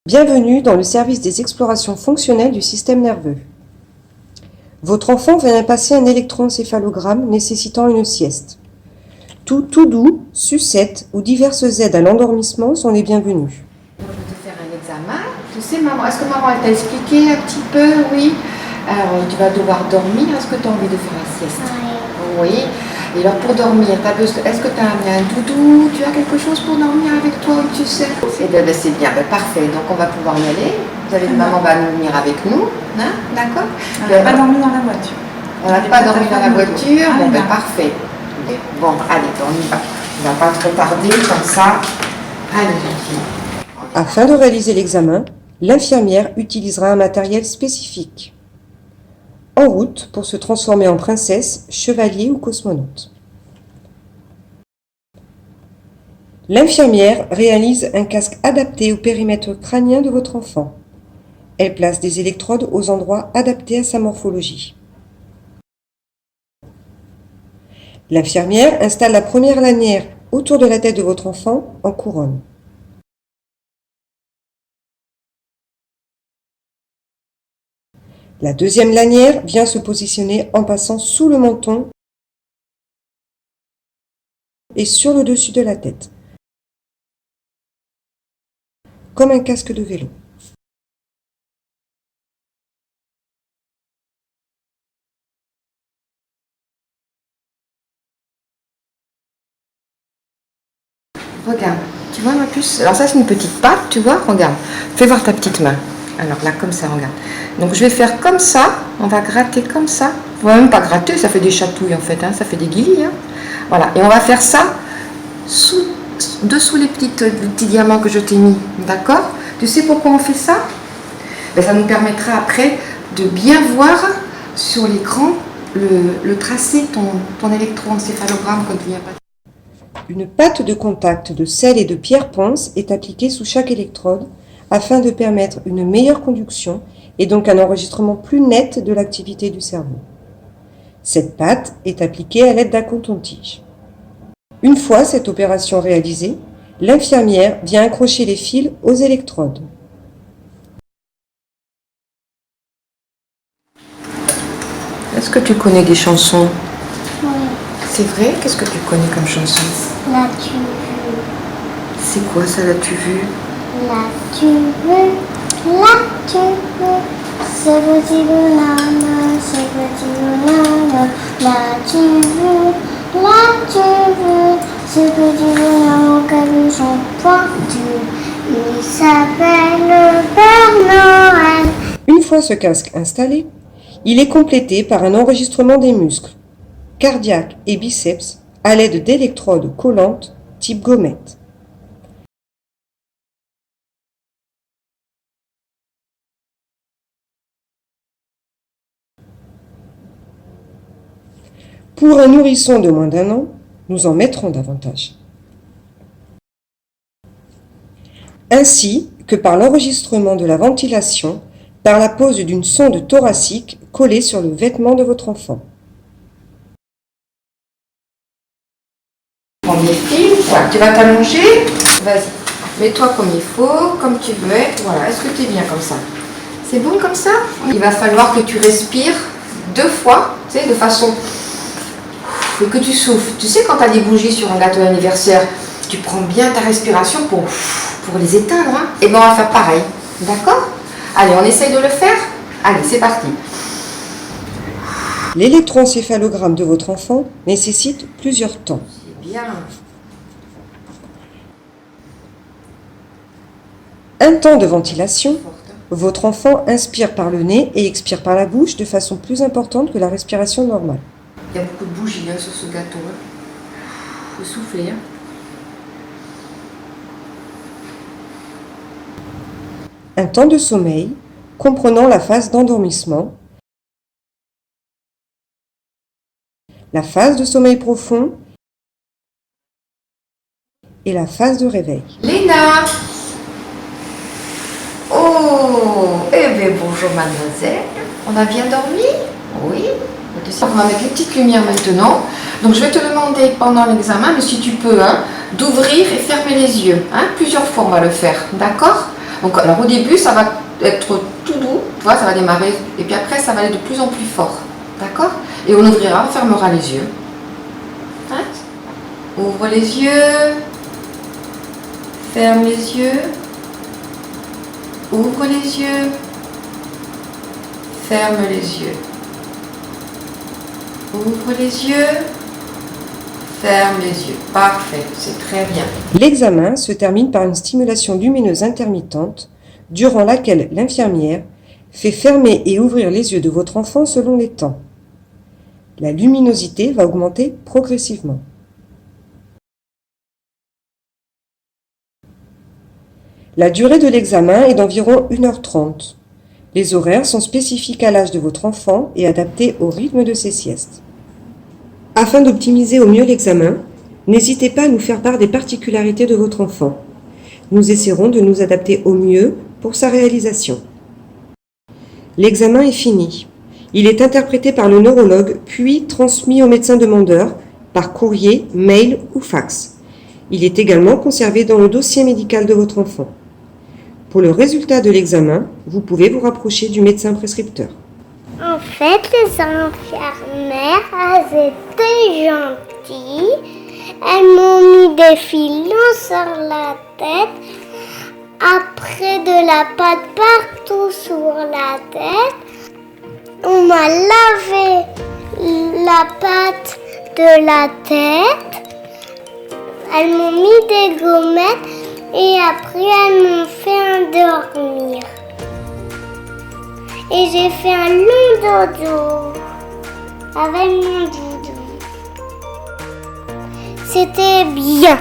Bienvenue dans le service des explorations fonctionnelles du système nerveux. Votre enfant vient de passer un électroencéphalogramme nécessitant une sieste. Tout doux, sucette ou diverses aides à l'endormissement sont les bienvenus. Je vais te faire un examen. Tu sais, maman, est-ce que maman elle t'a expliqué un petit peu? Oui. Alors, tu vas devoir dormir. Est-ce que tu as envie de faire la sieste? Oui. Et alors, pour dormir, est-ce que tu as un doudou? Tu as quelque chose pour dormir avec toi, tu sais? Eh bien, c'est bien, parfait. Donc, on va pouvoir y aller. Maman va venir avec nous. Hein? D'accord? On n'a pas dormi dans la voiture. On n'a pas dormi dans la voiture? Bon, parfait. Bon, allez, on y va. On ne va pas trop tarder comme ça. Allez, gentille. Afin de réaliser l'examen, l'infirmière utilisera un matériel spécifique. En route pour se transformer en princesse, chevalier ou cosmonaute. L'infirmière réalise un casque adapté au périmètre crânien de votre enfant. Elle place des électrodes aux endroits adaptés à sa morphologie. L'infirmière installe la première lanière autour de la tête de votre enfant en couronne. La deuxième lanière vient se positionner en passant sous le menton et sur le dessus de la tête, comme un casque de vélo. Regarde, tu vois ma puce? Alors ça c'est une petite patte, tu vois, regarde. Fais voir ta petite main. Alors là, comme ça, regarde. Donc je vais faire comme ça, on va gratter comme ça. On va même pas gratter, ça fait des chatouilles en fait, hein, ça fait des guillis. Hein. Voilà, et on va faire ça dessous les petits diamants que je t'ai mis, d'accord? Tu sais pourquoi on fait ça? Ben, ça nous permettra après de bien voir sur l'écran le tracé, ton électroencéphalogramme quand tu viens pas. Une pâte de contact de sel et de pierre ponce est appliquée sous chaque électrode afin de permettre une meilleure conduction et donc un enregistrement plus net de l'activité du cerveau. Cette pâte est appliquée à l'aide d'un coton-tige. Une fois cette opération réalisée, l'infirmière vient accrocher les fils aux électrodes. Est-ce que tu connais des chansons? Oui. C'est vrai? Qu'est-ce que tu connais comme chanson? L'as-tu vu? C'est quoi ça, l'as-tu vu? L'as-tu vu? L'as-tu vu? Ce petit bonhomme, ce petit bonhomme. L'as-tu vu? L'as-tu vu? Ce petit bonhomme au capuchon pointu. Il s'appelle Père Noël. Une fois ce casque installé, il est complété par un enregistrement des muscles, cardiaques et biceps à l'aide d'électrodes collantes type gommette. Pour un nourrisson de moins d'1 an, nous en mettrons davantage. Ainsi que par l'enregistrement de la ventilation par la pose d'une sonde thoracique collée sur le vêtement de votre enfant. Premier fil, voilà, tu vas t'allonger, vas-y, mets-toi comme il faut, comme tu veux être, voilà, est-ce que tu es bien comme ça? C'est bon comme ça? Il va falloir que tu respires 2 fois, tu sais, de façon... et que tu souffles. Tu sais, quand tu as des bougies sur un gâteau d'anniversaire, tu prends bien ta respiration pour les éteindre, hein? Et bien on va faire pareil, d'accord? Allez, on essaye de le faire? Allez, c'est parti. L'électroencéphalogramme de votre enfant nécessite plusieurs temps. C'est bien. Un temps de ventilation. Votre enfant inspire par le nez et expire par la bouche de façon plus importante que la respiration normale. Il y a beaucoup de bougies hein, sur ce gâteau. Il faut souffler. Hein. Un temps de sommeil comprenant la phase d'endormissement, la phase de sommeil profond et la phase de réveil. Léna! Oh! Eh bien, bonjour mademoiselle. On a bien dormi? Oui. On va mettre les petites lumières maintenant. Donc, je vais te demander pendant l'examen, mais si tu peux, hein, d'ouvrir et fermer les yeux. Hein, plusieurs fois, on va le faire. D'accord? Donc, alors au début, ça va être tout doux, tu vois, ça va démarrer, et puis après, ça va aller de plus en plus fort, d'accord? Et on ouvrira, on fermera les yeux. Hein? Ouvre les yeux, ferme les yeux, ouvre les yeux, ferme les yeux, ouvre les yeux, ferme les yeux. Parfait, c'est très bien. L'examen se termine par une stimulation lumineuse intermittente, durant laquelle l'infirmière fait fermer et ouvrir les yeux de votre enfant selon les temps. La luminosité va augmenter progressivement. La durée de l'examen est d'environ 1h30. Les horaires sont spécifiques à l'âge de votre enfant et adaptés au rythme de ses siestes. Afin d'optimiser au mieux l'examen, n'hésitez pas à nous faire part des particularités de votre enfant. Nous essaierons de nous adapter au mieux pour sa réalisation. L'examen est fini. Il est interprété par le neurologue puis transmis au médecin demandeur par courrier, mail ou fax. Il est également conservé dans le dossier médical de votre enfant. Pour le résultat de l'examen, vous pouvez vous rapprocher du médecin prescripteur. En fait, les infirmières, elles étaient gentilles. Elles m'ont mis des filons sur la tête. Après, de la pâte partout sur la tête. On m'a lavé la pâte de la tête. Elles m'ont mis des gommettes et après elles m'ont fait endormir. Et j'ai fait un long dodo avec mon doudou. C'était bien.